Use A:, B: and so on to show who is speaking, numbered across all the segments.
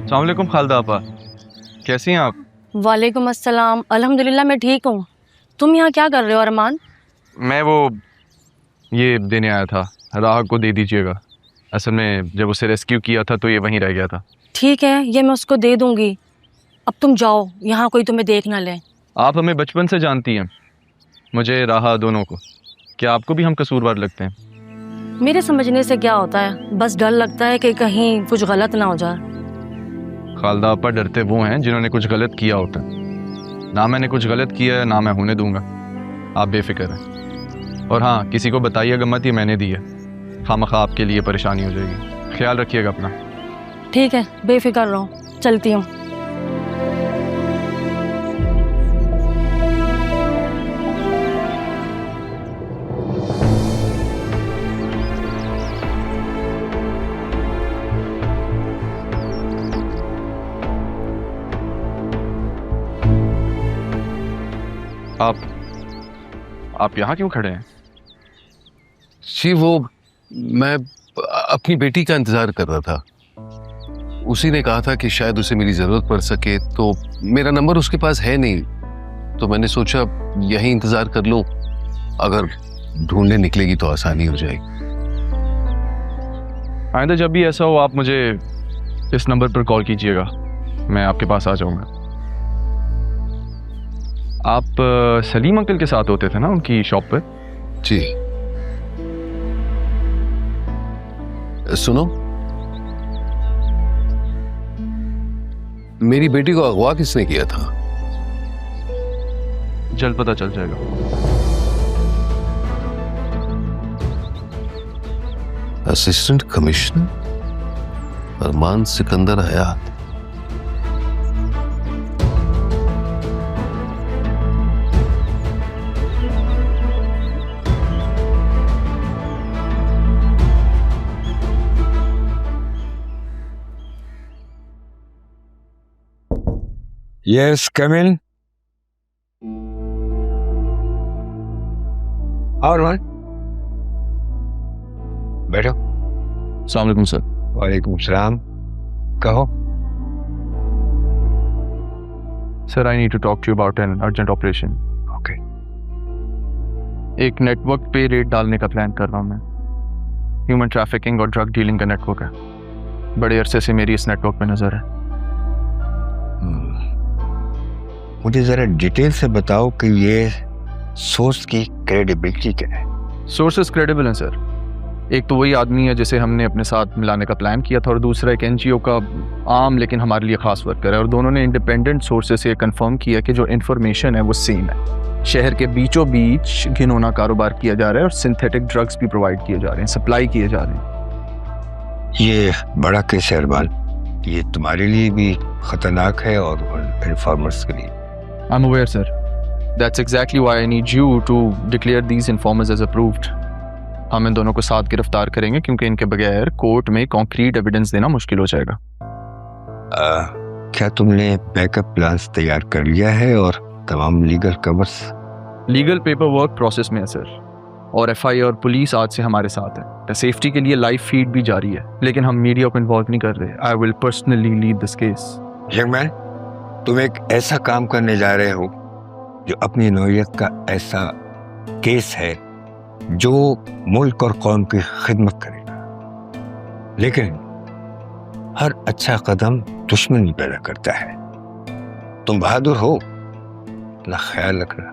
A: अस्सलाम वालेकुम खालदा आपा, कैसी हैं आप?
B: वालेकुम अस्सलाम। अल्हम्दुलिल्लाह मैं ठीक हूँ। तुम यहाँ क्या कर रहे हो अरमान?
A: मैं वो ये देने आया था, राह को दे दीजिएगा। असल में जब उसे रेस्क्यू किया था तो ये वहीं रह गया था।
B: ठीक है, ये मैं उसको दे दूंगी। अब तुम जाओ, यहाँ कोई तुम्हें देख ना ले।
A: आप हमें बचपन से जानती हैं, मुझे राहा दोनों को। क्या आपको भी हम कसूरवार लगते हैं?
B: मेरे समझने से क्या होता है, बस डर लगता है कि कहीं कुछ गलत ना हो जाए।
A: खालदा आपा डरते वो हैं जिन्होंने कुछ गलत किया होता है। ना मैंने कुछ गलत किया है, ना मैं होने दूंगा। आप बेफिक्र हैं। और हाँ, किसी को बताइएगा मत ये मैंने दी है। खामखा आपके लिए परेशानी हो जाएगी। ख्याल रखिएगा अपना।
B: ठीक है, बेफिक्र रहो, चलती हूँ।
A: आप यहाँ क्यों खड़े हैं?
C: जी वो मैं अपनी बेटी का इंतजार कर रहा था। उसी ने कहा था कि शायद उसे मेरी जरूरत पड़ सके, तो मेरा नंबर उसके पास है नहीं, तो मैंने सोचा यहीं इंतजार कर लूं। अगर ढूंढने निकलेगी तो आसानी हो जाएगी।
A: आइंदा जब भी ऐसा हो आप मुझे इस नंबर पर कॉल कीजिएगा, मैं आपके पास आ जाऊंगा। आप सलीम अंकल के साथ होते थे ना उनकी शॉप पर?
C: जी सुनो, मेरी बेटी को अगवा किसने किया था?
A: जल्द पता चल जाएगा।
C: Assistant commissioner Armaan Sikandar Hayat.
D: Yes, come in. और बैठो।
A: अस्सलाम वालेकुम सर।
D: वालेकुम सलाम। कहो।
A: Sir I need to talk to you about an urgent operation.
D: Okay.
A: एक नेटवर्क पे रेड डालने का प्लान कर रहा हूँ मैं। ह्यूमन ट्रैफिकिंग और ड्रग डीलिंग का नेटवर्क है। बड़े अरसे से मेरी इस नेटवर्क पे नजर है।
D: मुझे जरा डिटेल से बताओ कि ये सोर्स की क्रेडिबिलिटी क्या है?
A: सोर्सेस क्रेडिबल हैं सर। एक तो वही आदमी है जिसे हमने अपने साथ मिलाने का प्लान किया था, और दूसरा एक एनजीओ का आम लेकिन हमारे लिए खास वर्कर है, और दोनों ने इंडिपेंडेंट सोर्सेस से कंफर्म किया कि जो इन्फॉर्मेशन है वो सेम है। शहर के बीचों बीच घिनौना कारोबार किया जा रहा है और सिंथेटिक ड्रग्स भी प्रोवाइड किए जा रहे हैं, सप्लाई किए जा रहे हैं।
D: ये बड़ा केस है अरमान, ये तुम्हारे लिए भी खतरनाक है और इन्फॉर्मर्स के लिए।
A: I'm aware, sir. That's exactly why I need you to declare these informers as approved. हम इन दोनों को साथ गिरफ्तार करेंगे क्योंकि इनके बगैर कोर्ट में कॉन्क्रीट एविडेंस देना मुश्किल हो जाएगा।
D: क्या तुमने बैकअप प्लान्स तैयार कर लिया है और तमाम legal covers?
A: Legal paper work process में है सर, और एफआई और पुलिस आज से हमारे साथ है। सेफ्टी के लिए लाइव फीड भी जारी है, लेकिन हम मीडिया को इन्वॉल्व नहीं कर रहे। I will personally lead this case.
D: Young man, तुम एक ऐसा काम करने जा रहे हो जो अपनी नौइयत का ऐसा केस है जो मुल्क और कौम की खिदमत करेगा, लेकिन हर अच्छा कदम दुश्मनी पैदा करता है। तुम बहादुर हो, अपना ख्याल रखना।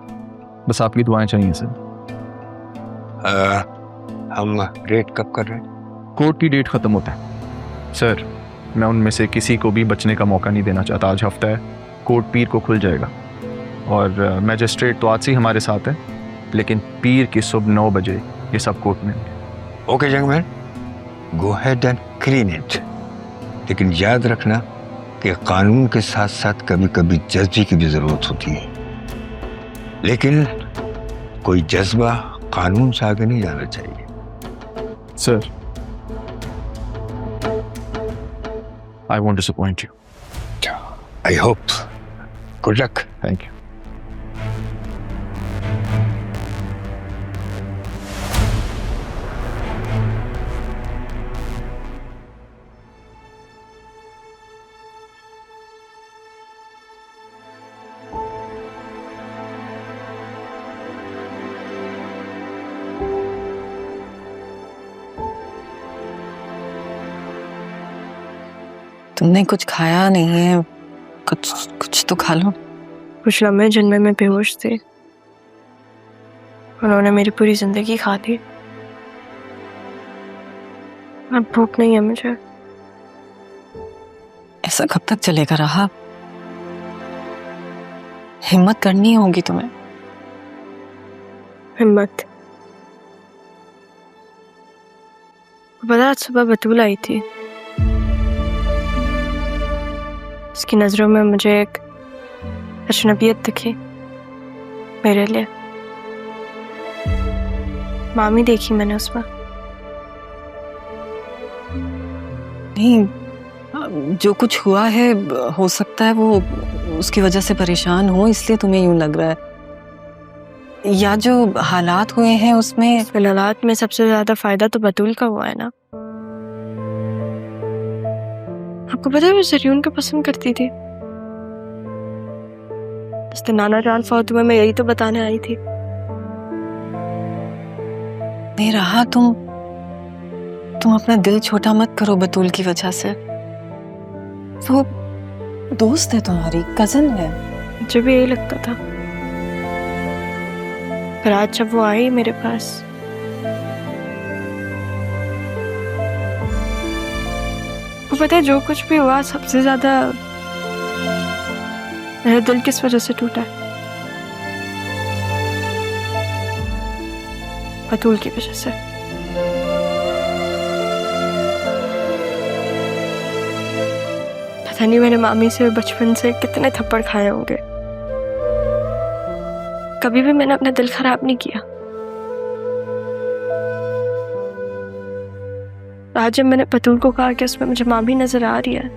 A: बस आपकी दुआएं चाहिए सर।
D: हम रेट कब कर रहे हैं?
A: कोर्ट की डेट खत्म होता है सर। मैं उनमें से किसी को भी बचने का मौका नहीं देना चाहता। आज हफ्ता है, कोर्ट पीर को खुल जाएगा, और मैजिस्ट्रेट तो आज से हमारे साथ है, लेकिन पीर की सुबह 9 बजे ये सब कोर्ट में।
D: Okay young man, go ahead and clean it, लेकिन याद रखना कि कानून के साथ साथ कभी कभी जज्बे की भी जरूरत होती है, लेकिन कोई जज्बा कानून से आगे नहीं जाना चाहिए।
A: Sir, I won't disappoint you.
D: I hope. Good luck.
A: Thank you.
E: तुमने कुछ खाया नहीं है, कुछ तो खा लो।
F: कुछ लम्हे जिनमें मैं बेहोश थी, उन्होंने मेरी पूरी जिंदगी खा दी। अब भूख नहीं है मुझे।
E: ऐसा कब तक चलेगा राहा? हिम्मत करनी होगी तुम्हें।
F: हिम्मत? पता आज सुबह बतूल आई थी। उसकी नजरों में मुझे एक अजनबियत दिखी मेरे लिए। मामी देखी मैंने उसमें।
E: नहीं, जो कुछ हुआ है हो सकता है वो उसकी वजह से परेशान हो, इसलिए तुम्हें यूं लग रहा है। या जो हालात हुए हैं उसमें
F: हालात में सबसे ज्यादा फायदा तो बतूल का हुआ है ना। आपको पता है वो जरियून को पसंद करती थी। इस दिन नाना जान फौत हुए, मैं यही तो बताने आई थी।
E: नहीं रहा, तुम अपना दिल छोटा मत करो बतूल की वजह से। वो दोस्त है तुम्हारी, कजन है।
F: मुझे भी यही लगता था, पर आज जब वो आई मेरे पास, वो पता है जो कुछ भी हुआ सबसे ज्यादा मेरा दिल किस वजह से टूटा है? बतूल की वजह से। पता नहीं मैंने मामी से बचपन से कितने थप्पड़ खाए होंगे, कभी भी मैंने अपना दिल खराब नहीं किया। आज जब मैंने बतूल को कहा कि उसमें मुझे मामी नजर आ रही है,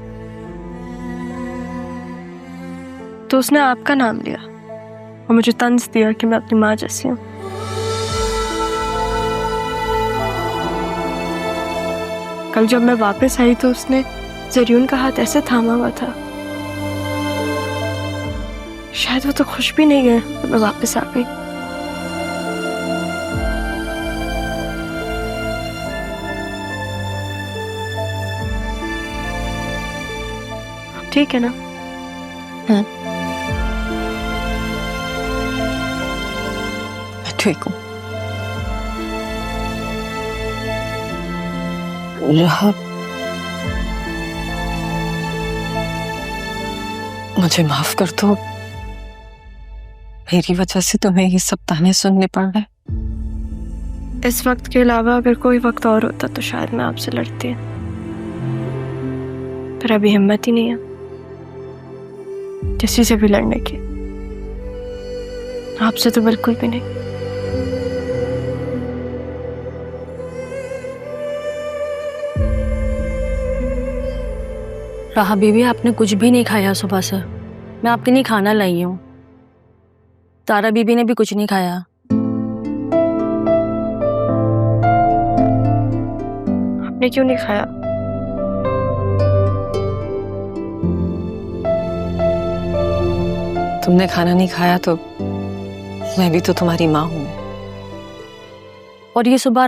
F: तो उसने आपका नाम लिया और मुझे तंज दिया कि मैं अपनी माँ जैसी हूँ। कल जब मैं वापस आई तो उसने जरियून का हाथ ऐसे थामा हुआ था, शायद वो तो खुश भी नहीं है कि मैं वापस आ गई। ठीक है ना?
E: मैं ठीक हूँ। राहा, मुझे माफ कर दो, मेरी वजह से तुम्हें ये सब ताने सुनने पड़ रहे।
F: इस वक्त के अलावा अगर कोई वक्त और होता तो शायद मैं आपसे लड़ती, पर अभी हिम्मत ही नहीं है किसी से भी लड़ने की। आपसे तो बिल्कुल भी नहीं।
B: राहा बीबी, आपने कुछ भी नहीं खाया सुबह से। मैं आपके लिए खाना लाई हूँ। तारा बीबी ने भी कुछ नहीं खाया।
F: आपने क्यों नहीं खाया?
E: तुमने खाना नहीं खाया तो मैं भी तो तुम्हारी माँ हूँ।
B: और ये सुबह